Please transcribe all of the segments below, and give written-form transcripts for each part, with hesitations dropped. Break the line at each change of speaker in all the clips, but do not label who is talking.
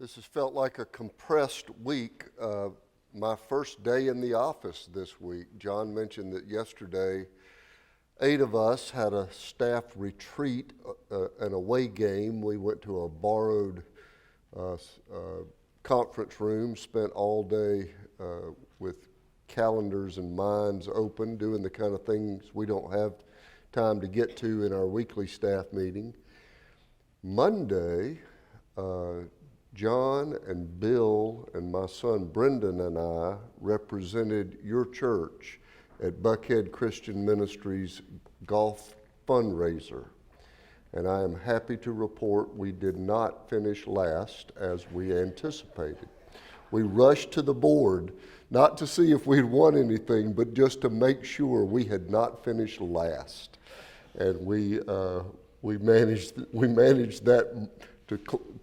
This has felt like a compressed week. My first day in the office this week. John mentioned that yesterday 8 of us had a staff retreat, an away game. We went to a borrowed conference room, spent all day with calendars and minds open, doing the kind of things we don't have time to get to in our weekly staff meeting. Monday, John and Bill and my son Brendan and I represented your church at Buckhead Christian Ministries golf fundraiser. And I am happy to report we did not finish last as we anticipated. We rushed to the board, not to see if we'd won anything, but just to make sure we had not finished last. And we managed that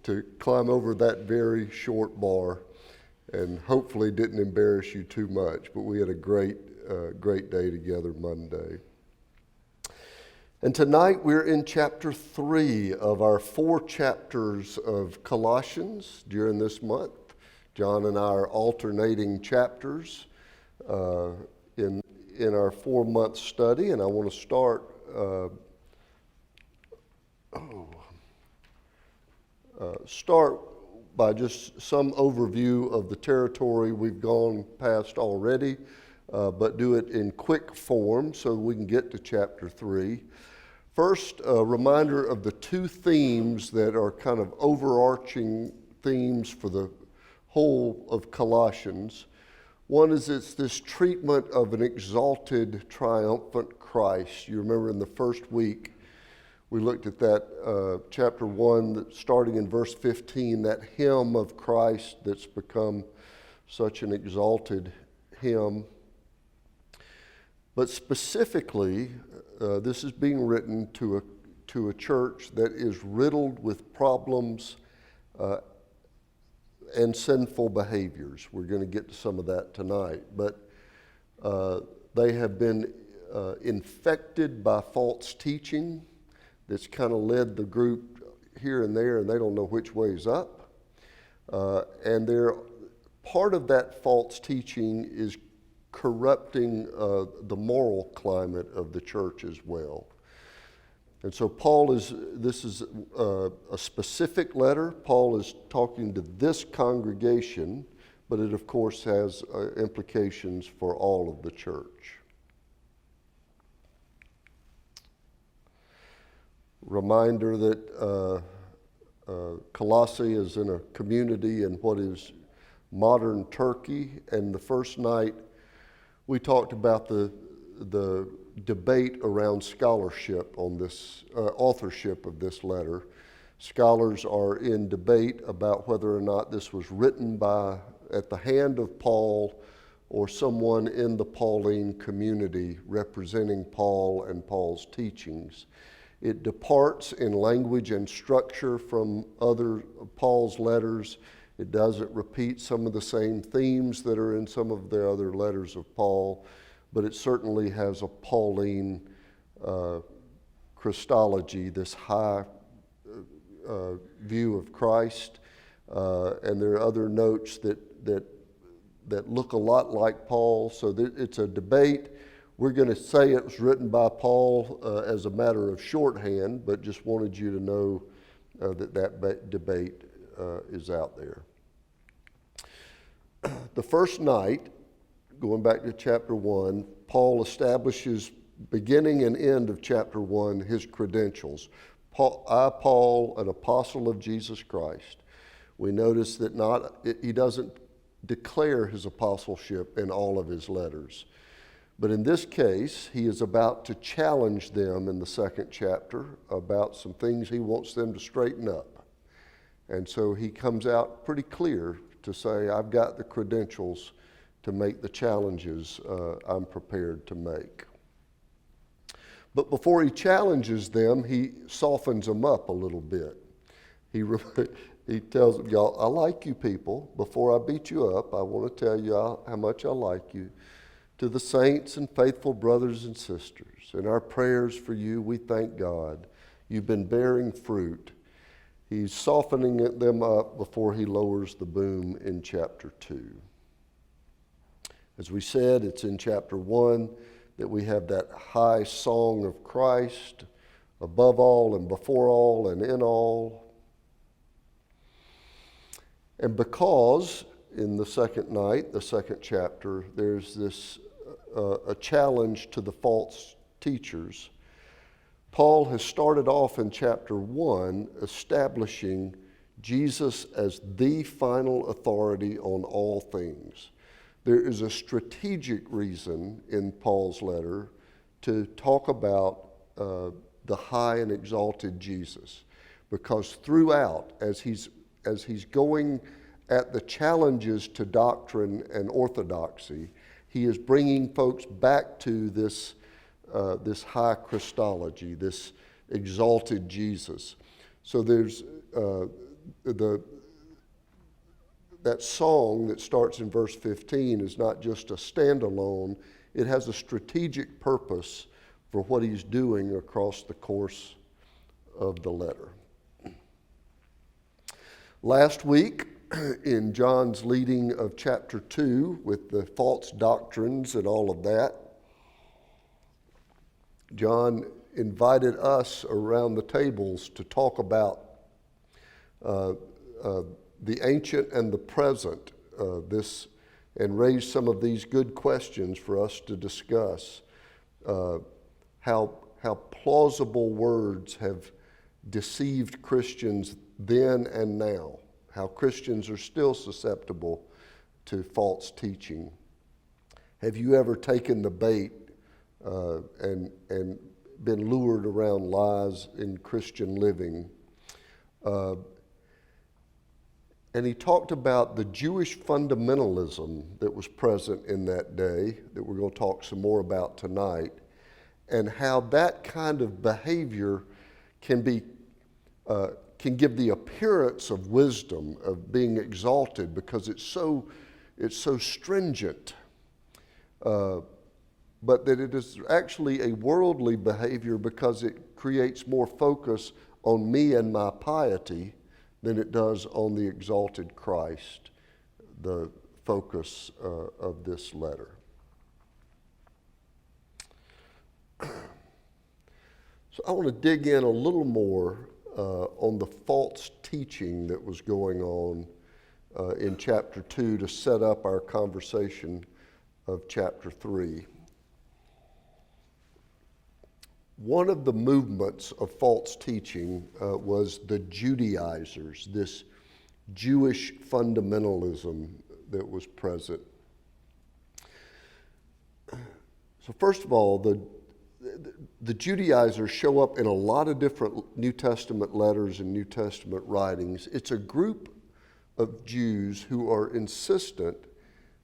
to climb over that very short bar, and hopefully didn't embarrass you too much. But we had a great day together Monday. And tonight we're in chapter 3 of our 4 chapters of Colossians during this month. John and I are alternating chapters in our 4-month study, and I want to start by just some overview of the territory we've gone past already, but do it in quick form so we can get to chapter 3. First, a reminder of the 2 themes that are kind of overarching themes for the whole of Colossians. One is it's this treatment of an exalted, triumphant Christ. You remember in the first week, we looked at that chapter 1, starting in verse 15, that hymn of Christ that's become such an exalted hymn. But specifically, this is being written to a church that is riddled with problems and sinful behaviors. We're going to get to some of that tonight. But they have been infected by false teaching that's kind of led the group here and there, and they don't know which way is up. And part of that false teaching is corrupting the moral climate of the church as well. And so this is a specific letter. Paul is talking to this congregation, but it of course has implications for all of the church. Reminder that Colossae is in a community in what is modern Turkey, and the first night we talked about the debate around scholarship on this authorship of this letter. Scholars are in debate about whether or not this was written at the hand of Paul or someone in the Pauline community representing Paul and Paul's teachings. It departs in language and structure from other Paul's letters. It doesn't repeat some of the same themes that are in some of the other letters of Paul, but it certainly has a Pauline Christology, this high view of Christ. And there are other notes that look a lot like Paul. So it's a debate. We're going to say it was written by Paul as a matter of shorthand, but just wanted you to know that debate is out there. The first night, going back to chapter 1, Paul establishes, beginning and end of chapter 1, his credentials. Paul, an apostle of Jesus Christ. We notice that he doesn't declare his apostleship in all of his letters. But in this case, he is about to challenge them in the 2nd chapter about some things he wants them to straighten up. And so he comes out pretty clear to say, I've got the credentials to make the challenges I'm prepared to make. But before he challenges them, he softens them up a little bit. He tells them, y'all, I like you people. Before I beat you up, I want to tell you how much I like you. To the saints and faithful brothers and sisters, in our prayers for you, we thank God. You've been bearing fruit. He's softening them up before he lowers the boom in chapter 2. As we said, it's in chapter 1 that we have that high song of Christ, above all and before all and in all. And because in the second night, the second chapter, there's this a challenge to the false teachers, Paul has started off in chapter 1 establishing Jesus as the final authority on all things. There is a strategic reason in Paul's letter to talk about the high and exalted Jesus, because throughout, as he's going at the challenges to doctrine and orthodoxy, he is bringing folks back to this high Christology, this exalted Jesus. So there's that song that starts in verse 15 is not just a standalone. It has a strategic purpose for what he's doing across the course of the letter. Last week, in John's leading of chapter 2 with the false doctrines and all of that, John invited us around the tables to talk about the ancient and the present, and raise some of these good questions for us to discuss. How plausible words have deceived Christians then and now. How Christians are still susceptible to false teaching. Have you ever taken the bait and been lured around lies in Christian living? And he talked about the Jewish fundamentalism that was present in that day, that we're going to talk some more about tonight, and how that kind of behavior can give the appearance of wisdom, of being exalted, because it's so stringent, but that it is actually a worldly behavior because it creates more focus on me and my piety than it does on the exalted Christ, the focus of this letter. So I want to dig in a little more on the false teaching that was going on in chapter 2 to set up our conversation of chapter 3. One of the movements of false teaching was the Judaizers, this Jewish fundamentalism that was present. So first of all, the Judaizers show up in a lot of different New Testament letters and New Testament writings. It's a group of Jews who are insistent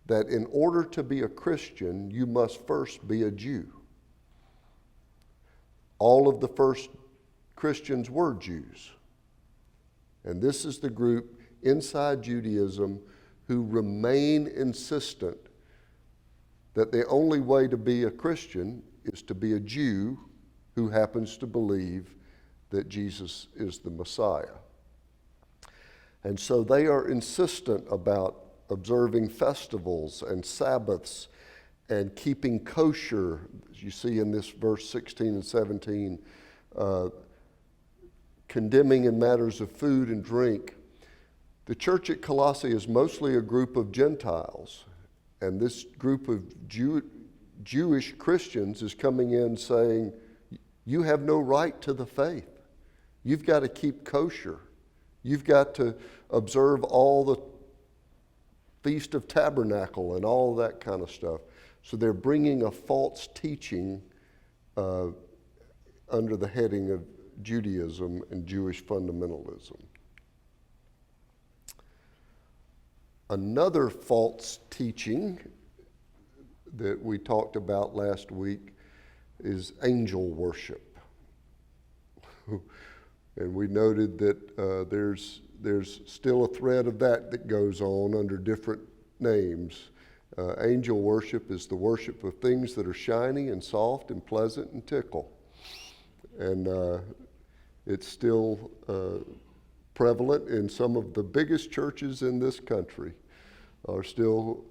that in order to be a Christian, you must first be a Jew. All of the first Christians were Jews. And this is the group inside Judaism who remain insistent that the only way to be a Christian is to be a Jew who happens to believe that Jesus is the Messiah. And so they are insistent about observing festivals and Sabbaths and keeping kosher, as you see in this verse 16 and 17, condemning in matters of food and drink. The church at Colossae is mostly a group of Gentiles, and this group of Jewish Christians is coming in saying, you have no right to the faith. You've got to keep kosher. You've got to observe all the Feast of Tabernacle and all that kind of stuff. So they're bringing a false teaching under the heading of Judaism and Jewish fundamentalism. Another false teaching that we talked about last week is angel worship. And we noted that there's still a thread of that goes on under different names. Angel worship is the worship of things that are shiny and soft and pleasant and tickle. And it's still prevalent in some of the biggest churches in this country, are still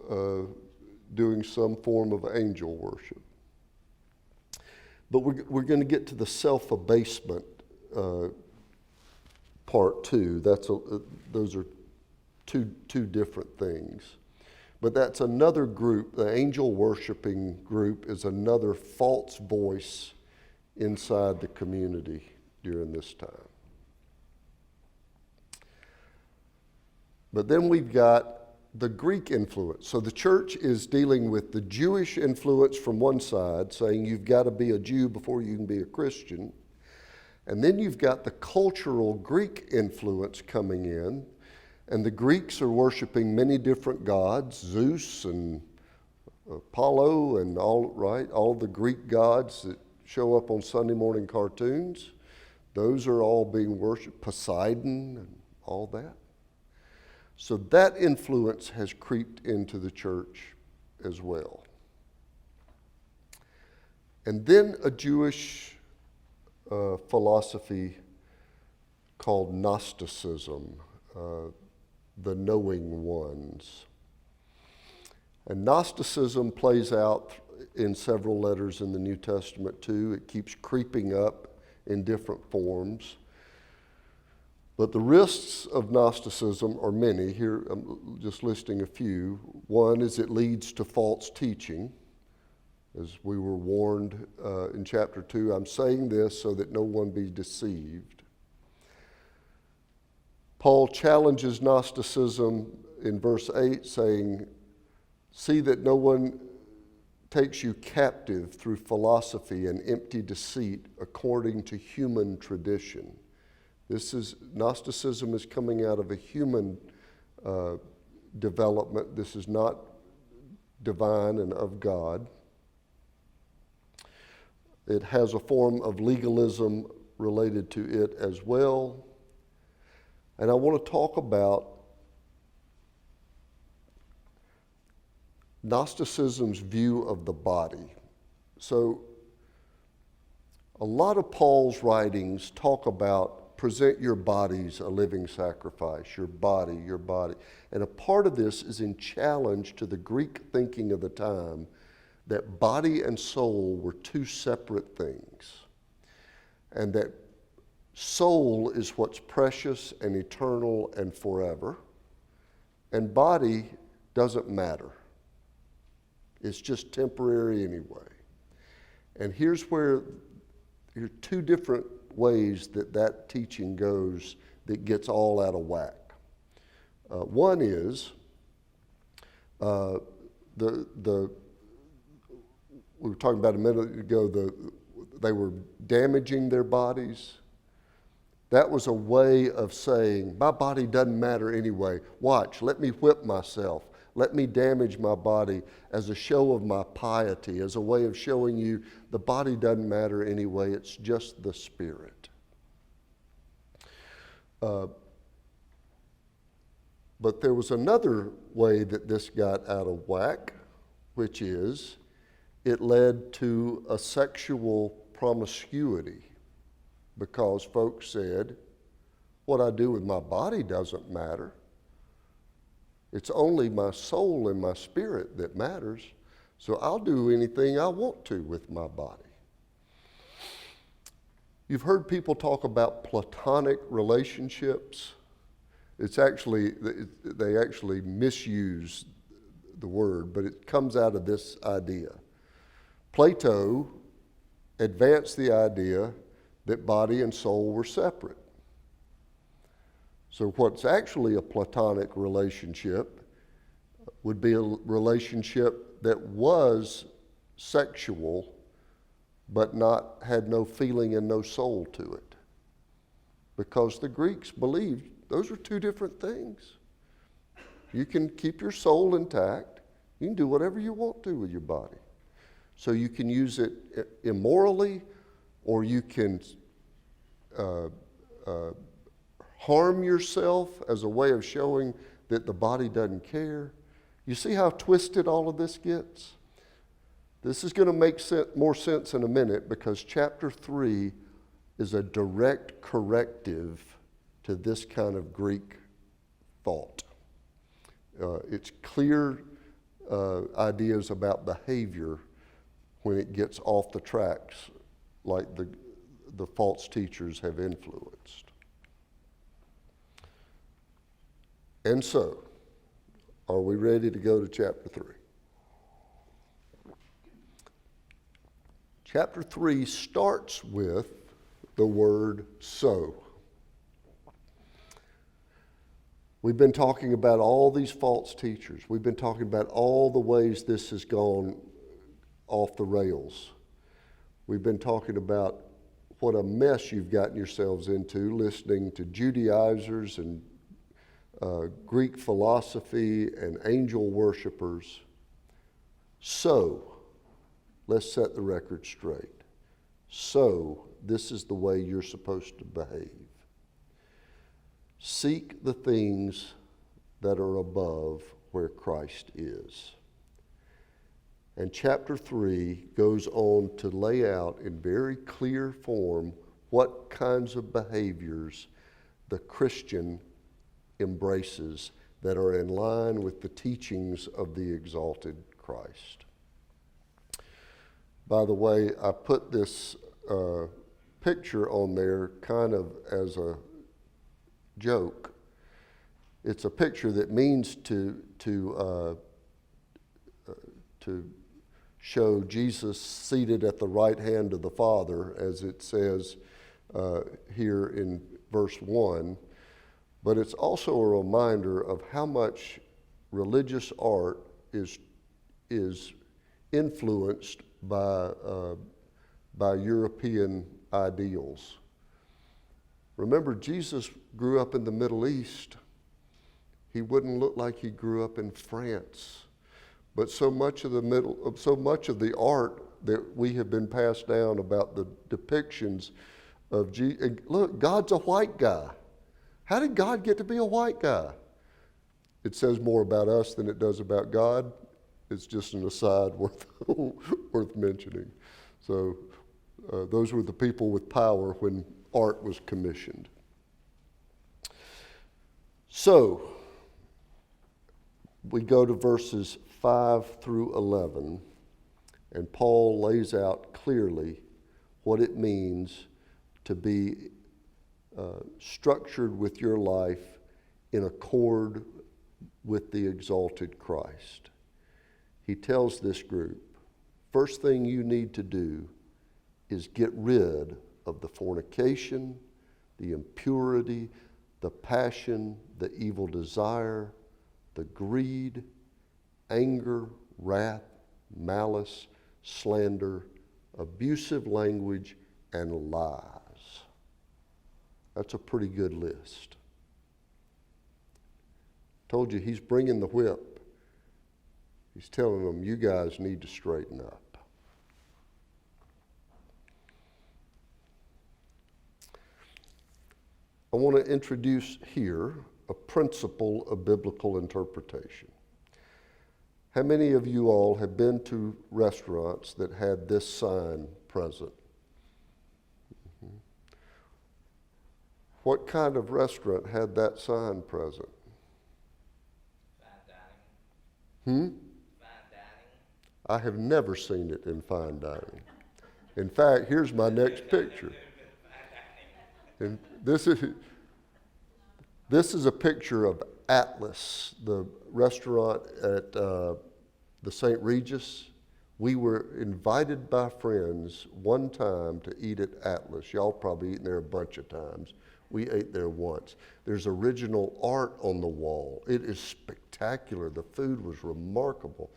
doing some form of angel worship. But we're going to get to the self-abasement part too. Those are two different things. But that's another group. The angel worshiping group is another false voice inside the community during this time. But then we've got the Greek influence. So the church is dealing with the Jewish influence from one side, saying you've got to be a Jew before you can be a Christian. And then you've got the cultural Greek influence coming in, and the Greeks are worshiping many different gods, Zeus and Apollo and all the Greek gods that show up on Sunday morning cartoons. Those are all being worshiped, Poseidon and all that. So that influence has creeped into the church as well. And then a Jewish philosophy called Gnosticism, the knowing ones. And Gnosticism plays out in several letters in the New Testament too. It keeps creeping up in different forms. But the risks of Gnosticism are many. Here I'm just listing a few. One is it leads to false teaching. As we were warned in chapter 2, I'm saying this so that no one be deceived. Paul challenges Gnosticism in verse 8, saying, "See that no one takes you captive through philosophy and empty deceit according to human tradition." Gnosticism is coming out of a human development. This is not divine and of God. It has a form of legalism related to it as well. And I want to talk about Gnosticism's view of the body. So a lot of Paul's writings talk about present your bodies a living sacrifice, your body. And a part of this is in challenge to the Greek thinking of the time that body and soul were two separate things, and that soul is what's precious and eternal and forever, and body doesn't matter. It's just temporary anyway. And here's where there are two different ways that teaching goes that gets all out of whack. One is we were talking about a minute ago, they were damaging their bodies. That was a way of saying, my body doesn't matter anyway. Watch, let me whip myself. Let me damage my body as a show of my piety, as a way of showing you the body doesn't matter anyway, it's just the spirit. But there was another way that this got out of whack, which is it led to a sexual promiscuity, because folks said, what I do with my body doesn't matter. It's only my soul and my spirit that matters, so I'll do anything I want to with my body. You've heard people talk about platonic relationships. They actually misuse the word, but it comes out of this idea. Plato advanced the idea that body and soul were separate. So what's actually a platonic relationship would be a relationship that was sexual, but had no feeling and no soul to it. Because the Greeks believed those are two different things. You can keep your soul intact. You can do whatever you want to with your body. So you can use it immorally, or you can harm yourself as a way of showing that the body doesn't care. You see how twisted all of this gets? This is going to make more sense in a minute, because chapter 3 is a direct corrective to this kind of Greek thought. It's clear ideas about behavior when it gets off the tracks, like the false teachers have influenced. And so, are we ready to go to chapter 3? Chapter 3 starts with the word so. We've been talking about all these false teachers. We've been talking about all the ways this has gone off the rails. We've been talking about what a mess you've gotten yourselves into listening to Judaizers and Greek philosophy and angel worshipers. So, let's set the record straight. So, this is the way you're supposed to behave. Seek the things that are above where Christ is. And chapter 3 goes on to lay out in very clear form what kinds of behaviors the Christian embraces that are in line with the teachings of the exalted Christ. By the way, I put this picture on there kind of as a joke. It's a picture that means to show Jesus seated at the right hand of the Father, as it says here in verse 1. But it's also a reminder of how much religious art is influenced by European ideals. Remember, Jesus grew up in the Middle East. He wouldn't look like he grew up in France. But so much of the art that we have been passed down about the depictions of Jesus. Look, God's a white guy. How did God get to be a white guy? It says more about us than it does about God. It's just an aside worth mentioning. So those were the people with power when art was commissioned. So we go to verses 5 through 11, and Paul lays out clearly what it means to be structured with your life in accord with the exalted Christ. He tells this group, first thing you need to do is get rid of the fornication, the impurity, the passion, the evil desire, the greed, anger, wrath, malice, slander, abusive language, and lies. That's a pretty good list. Told you he's bringing the whip. He's telling them, you guys need to straighten up. I want to introduce here a principle of biblical interpretation. How many of you all have been to restaurants that had this sign present? What kind of restaurant had that sign present?
Fine dining. Fine dining.
I have never seen it in fine dining. In fact, here's my next picture. And this is a picture of Atlas, the restaurant at the St. Regis. We were invited by friends one time to eat at Atlas. Y'all probably eaten there a bunch of times. We ate there once. There's original art on the wall. It is spectacular. The food was remarkable.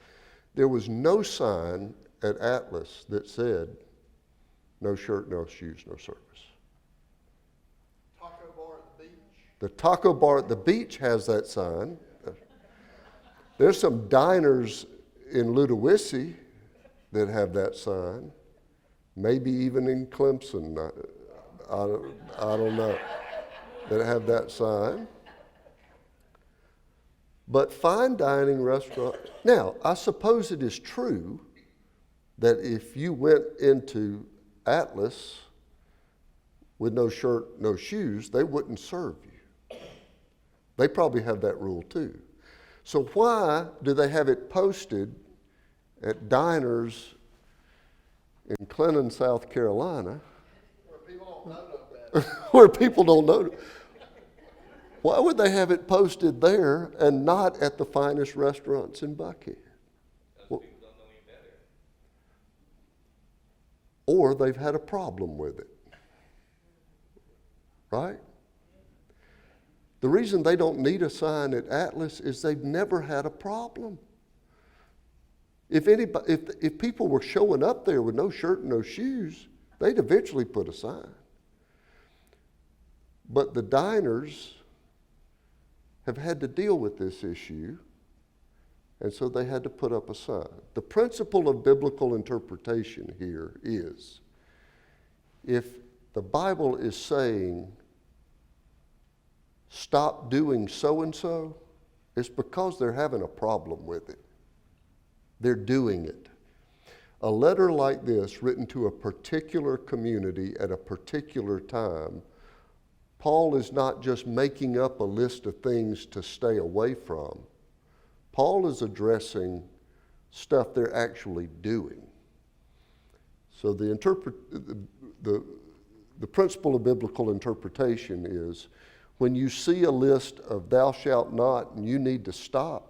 There was no sign at Atlas that said, no shirt, no shoes, no service.
Taco bar at the beach.
The taco bar at the beach has that sign. There's some diners in Ludowici that have that sign. Maybe even in Clemson, I don't know, that have that sign. But fine dining restaurant, now I suppose it is true that if you went into Atlas with no shirt, no shoes, they wouldn't serve you. They probably have that rule too. So why do they have it posted at diners in Clinton, South Carolina,
Where people don't know no better.
where people don't know? Why would they have it posted there and not at the finest restaurants in Buckhead?
Because people don't know any better.
Or they've had a problem with it. Right? The reason they don't need a sign at Atlas is they've never had a problem. If people were showing up there with no shirt and no shoes, they'd eventually put a sign. But the diners have had to deal with this issue, and so they had to put up a sign. The principle of biblical interpretation here is, if the Bible is saying, stop doing so-and-so, it's because they're having a problem with it. They're doing it. A letter like this, written to a particular community at a particular time, Paul is not just making up a list of things to stay away from. Paul is addressing stuff they're actually doing. So the principle of biblical interpretation is, when you see a list of thou shalt not and you need to stop,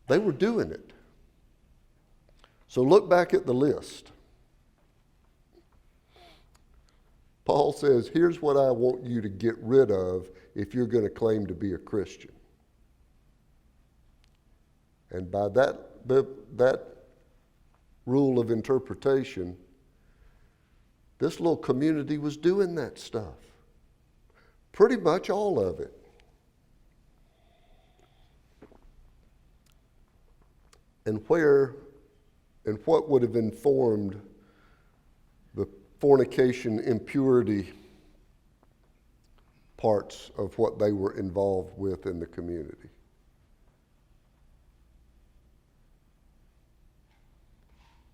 they were doing it. So look back at the list. Paul says, here's what I want you to get rid of if you're going to claim to be a Christian. And by that rule of interpretation, this little community was doing that stuff. Pretty much all of it. And what would have informed the fornication, impurity parts of what they were involved with in the community?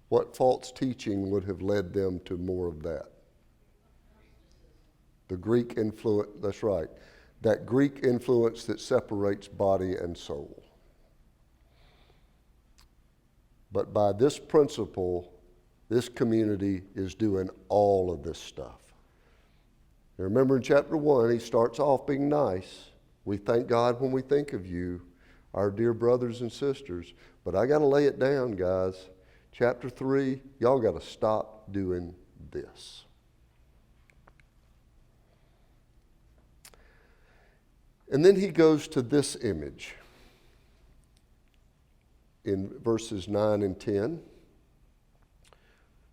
What false teaching would have led them to more of that? The Greek influence, that's right. That Greek influence that separates body and soul. But by this principle, this community is doing all of this stuff. And remember in chapter 1, he starts off being nice. We thank God when we think of you, our dear brothers and sisters. But I got to lay it down, guys. Chapter 3, y'all got to stop doing this. And then he goes to this image in verses 9 and 10.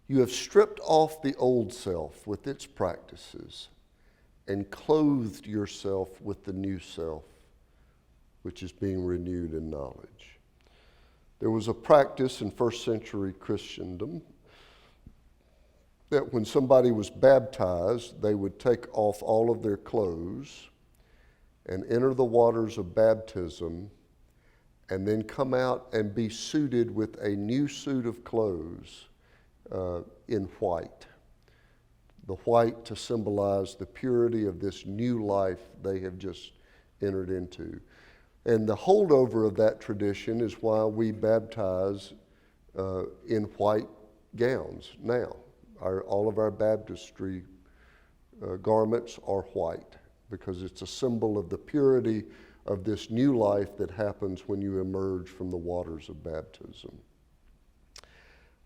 You have stripped off the old self with its practices and clothed yourself with the new self, which is being renewed in knowledge. There was a practice in first century Christendom that when somebody was baptized, they would take off all of their clothes and enter the waters of baptism, and then come out and be suited with a new suit of clothes in white. The white to symbolize the purity of this new life they have just entered into. And the holdover of that tradition is why we baptize in white gowns now. All of our baptistry garments are white, because it's a symbol of the purity of this new life that happens when you emerge from the waters of baptism.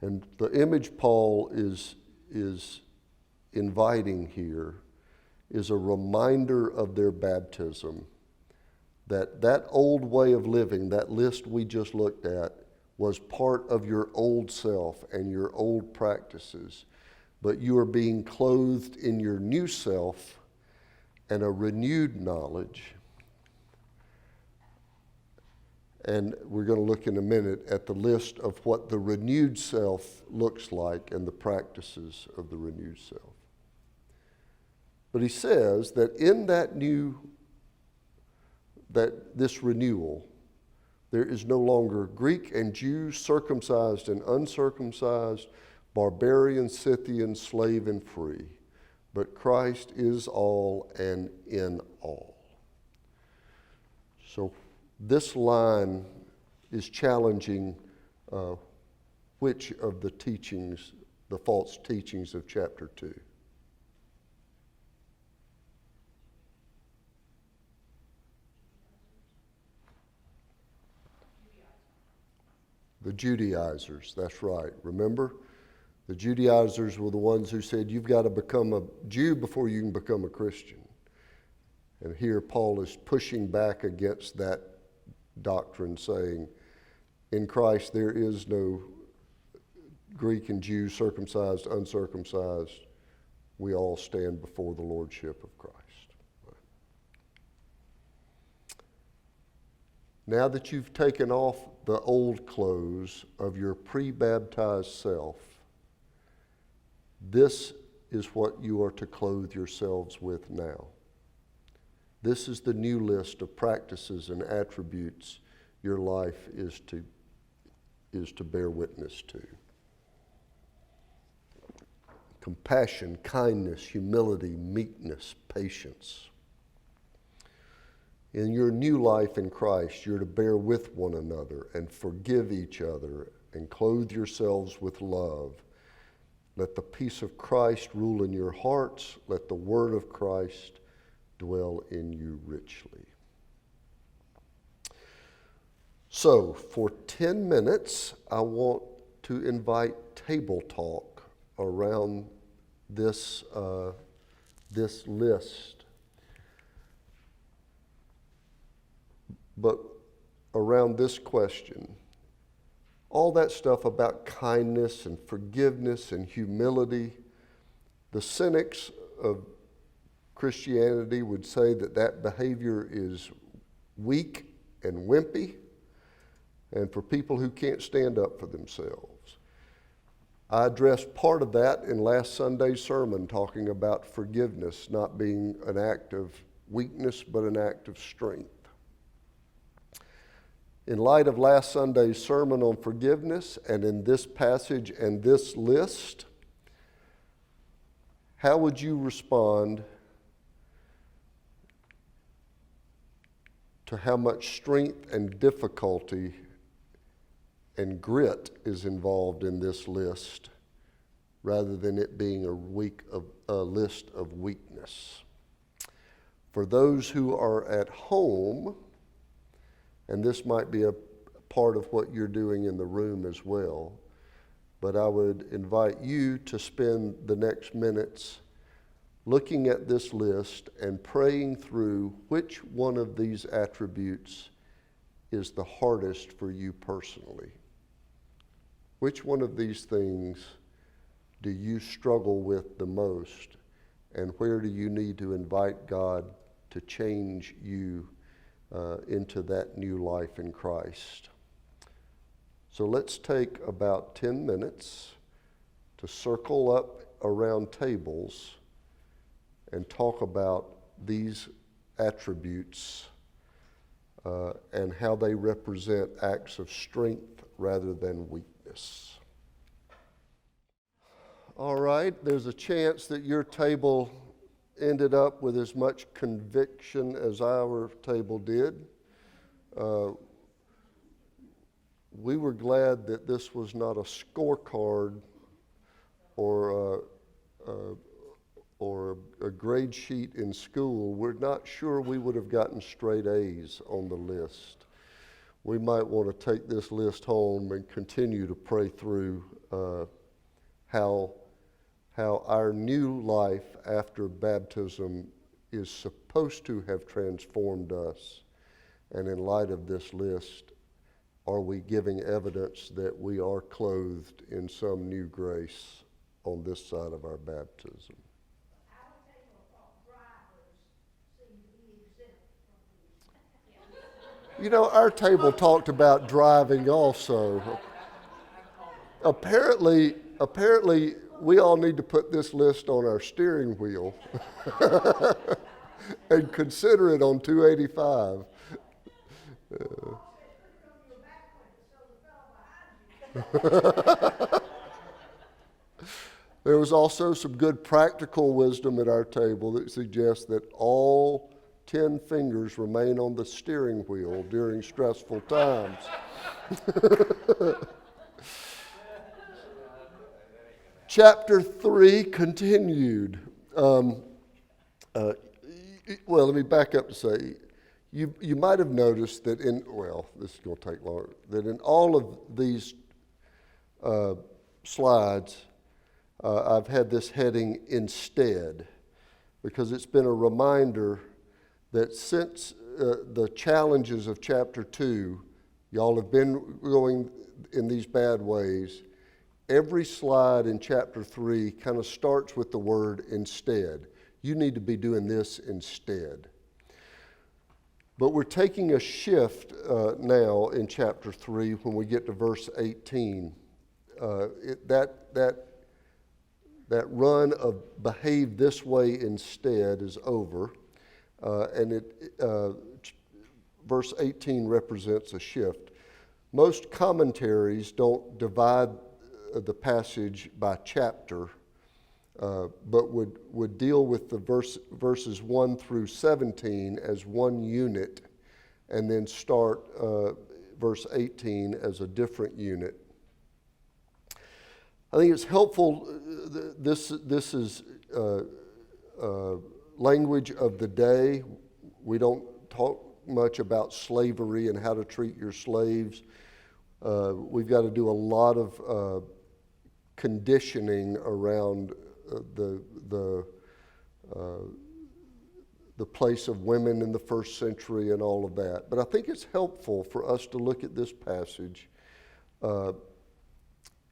And the image Paul is inviting here is a reminder of their baptism, that old way of living, that list we just looked at, was part of your old self and your old practices. But you are being clothed in your new self and a renewed knowledge. And we're going to look in a minute at the list of what the renewed self looks like and the practices of the renewed self. But he says that in this renewal, there is no longer Greek and Jew, circumcised and uncircumcised, barbarian, Scythian, slave and free, but Christ is all and in all. So this line is challenging which of the teachings, the false teachings of chapter 2. The Judaizers, that's right. Remember? The Judaizers were the ones who said you've got to become a Jew before you can become a Christian. And here Paul is pushing back against that doctrine, saying, in Christ there is no Greek and Jew, circumcised, uncircumcised. We all stand before the lordship of Christ. Now that you've taken off the old clothes of your pre-baptized self, this is what you are to clothe yourselves with now. This is the new list of practices and attributes your life is to bear witness to. Compassion, kindness, humility, meekness, patience. In your new life in Christ, you're to bear with one another and forgive each other and clothe yourselves with love. Let the peace of Christ rule in your hearts. Let the word of Christ dwell in you richly. So, for 10 minutes, I want to invite table talk around this list. But around this question, all that stuff about kindness and forgiveness and humility, the cynics of Christianity would say that that behavior is weak and wimpy, and for people who can't stand up for themselves. I addressed part of that in last Sunday's sermon, talking about forgiveness not being an act of weakness, but an act of strength. In light of last Sunday's sermon on forgiveness, and in this passage and this list, how would you respond to how much strength and difficulty and grit is involved in this list, rather than it being a list of weakness? For those who are at home, and this might be a part of what you're doing in the room as well, but I would invite you to spend the next minutes looking at this list and praying through which one of these attributes is the hardest for you personally. Which one of these things do you struggle with the most, and where do you need to invite God to change you into that new life in Christ? So let's take about 10 minutes to circle up around tables and talk about these attributes and how they represent acts of strength rather than weakness. All right, there's a chance that your table ended up with as much conviction as our table did. We were glad that this was not a scorecard or a grade sheet in school. We're not sure we would have gotten straight A's on the list. We might want to take this list home and continue to pray through how our new life after baptism is supposed to have transformed us. And in light of this list, are we giving evidence that we are clothed in some new grace on this side of our baptism? You know, our table talked about driving also. Apparently, we all need to put this list on our steering wheel and consider it on 285. There was also some good practical wisdom at our table that suggests that all 10 fingers remain on the steering wheel during stressful times. Chapter 3 continued. Well, let me back up to say, you might have noticed that this is going to take longer, that in all of these slides, I've had this heading instead, because it's been a reminder that since the challenges of chapter 2, y'all have been going in these bad ways. Every slide in chapter 3 kind of starts with the word instead. You need to be doing this instead. But we're taking a shift now in chapter 3 when we get to verse 18. That run of behave this way instead is over. And verse 18 represents a shift. Most commentaries don't divide the passage by chapter, but would deal with the verses 1 through 17 as one unit, and then start verse 18 as a different unit. I think it's helpful. This is language of the day. We don't talk much about slavery and how to treat your slaves. We've got to do a lot of conditioning around the place of women in the first century and all of that. But I think it's helpful for us to look at this passage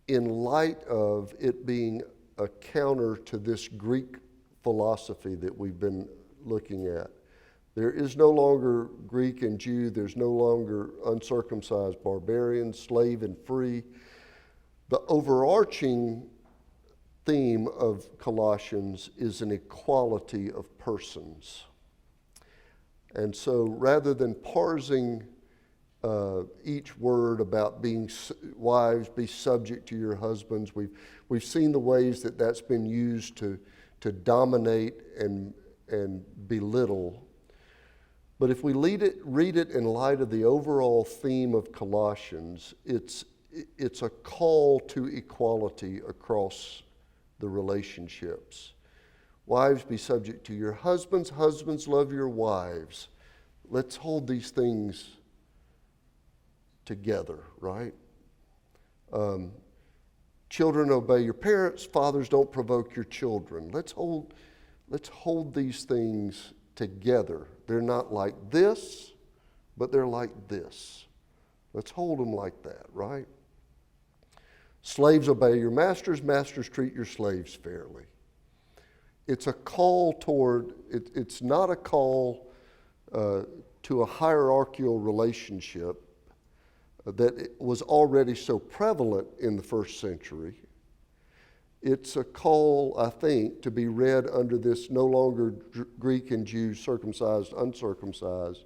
in light of it being a counter to this Greek philosophy that we've been looking at. There is no longer Greek and Jew. There's no longer uncircumcised barbarian, slave and free. The overarching theme of Colossians is an equality of persons. And so rather than parsing each word about being wives, be subject to your husbands, we've seen the ways that that's been used to dominate and belittle. But if we read it in light of the overall theme of Colossians, it's a call to equality across the relationships. Wives, be subject to your husbands. Husbands, love your wives. Let's hold these things together, right? Children, obey your parents. Fathers, don't provoke your children. Let's hold these things together. They're not like this, but they're like this. Let's hold them like that, right? Slaves, obey your masters. Masters, treat your slaves fairly. It's a call toward, it's not a call to a hierarchical relationship that was already so prevalent in the first century. It's a call, I think, to be read under this no longer Greek and Jew, circumcised, uncircumcised.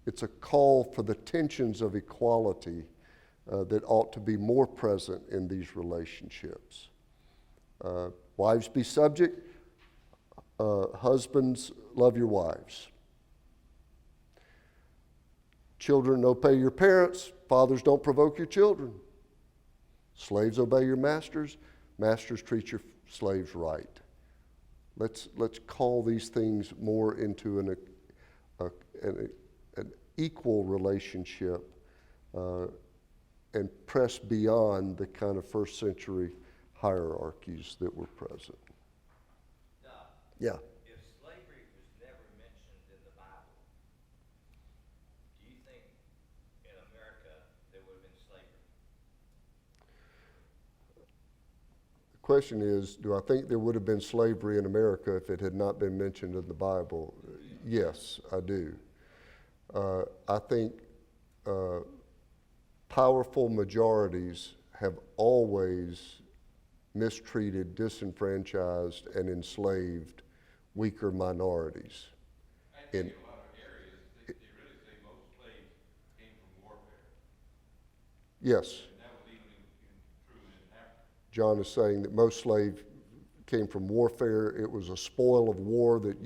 It's a call for the tensions of equality that ought to be more present in these relationships. Wives, be subject. Husbands, love your wives. Children, obey your parents. Fathers, don't provoke your children. Slaves, obey your masters. Masters, treat your slaves right. Let's call these things more into an equal relationship and press beyond the kind of first century hierarchies that were present. Yeah.
If slavery was never mentioned in the Bible, do you think in America there would have been slavery?
The question is, do I think there would have been slavery in America if it had not been mentioned in the Bible? Yes, I do. I think powerful majorities have always mistreated, disenfranchised, and enslaved weaker minorities.
I think in a lot of areas, they really say most slaves came from warfare.
Yes,
And that was even true in Africa.
John is saying that most slaves came from warfare. It was a spoil of war that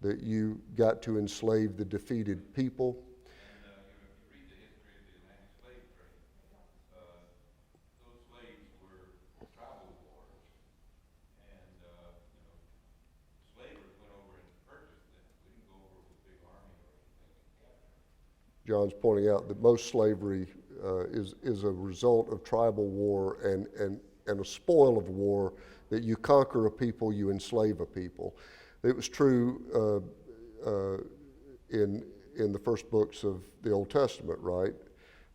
that you got to enslave the defeated people.
And, if you read the history of the Atlantic slave trade, those slaves were tribal wars. And, slavers went over and purchased them. We didn't go over with a big army or anything and capture them.
John's pointing out that most slavery is a result of tribal war and a spoil of war, that you conquer a people, you enslave a people. It was true in the first books of the Old Testament, right?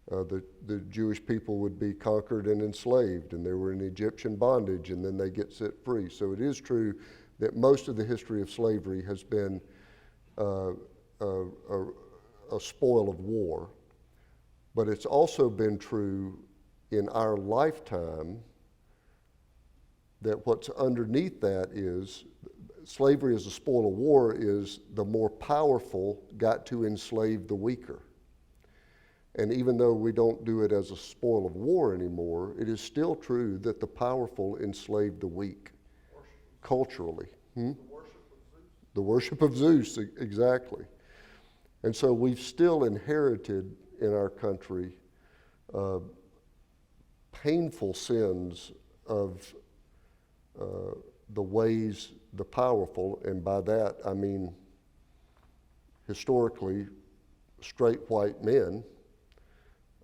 The Jewish people would be conquered and enslaved, and they were in Egyptian bondage, and then they get set free. So it is true that most of the history of slavery has been a spoil of war. But it's also been true in our lifetime that what's underneath that is slavery as a spoil of war is the more powerful got to enslave the weaker. And even though we don't do it as a spoil of war anymore, it is still true that the powerful enslave the weak culturally. The worship of Zeus, exactly. And so we've still inherited in our country painful sins of the ways the powerful, and by that I mean historically straight white men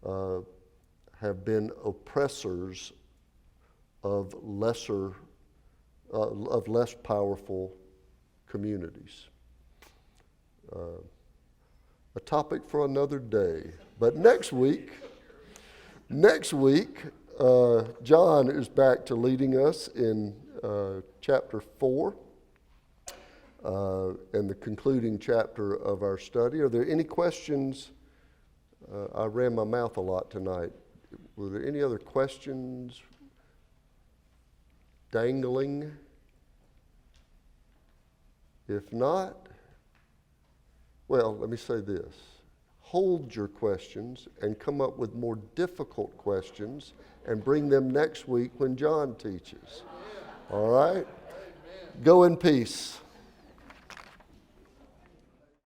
have been oppressors of less powerful communities. A topic for another day. But next week, John is back to leading us in chapter 4 and the concluding chapter of our study. Are there any questions? I ran my mouth a lot tonight. Were there any other questions dangling? If not, well, let me say this. Hold your questions and come up with more difficult questions and bring them next week when John teaches. All right? Go in peace.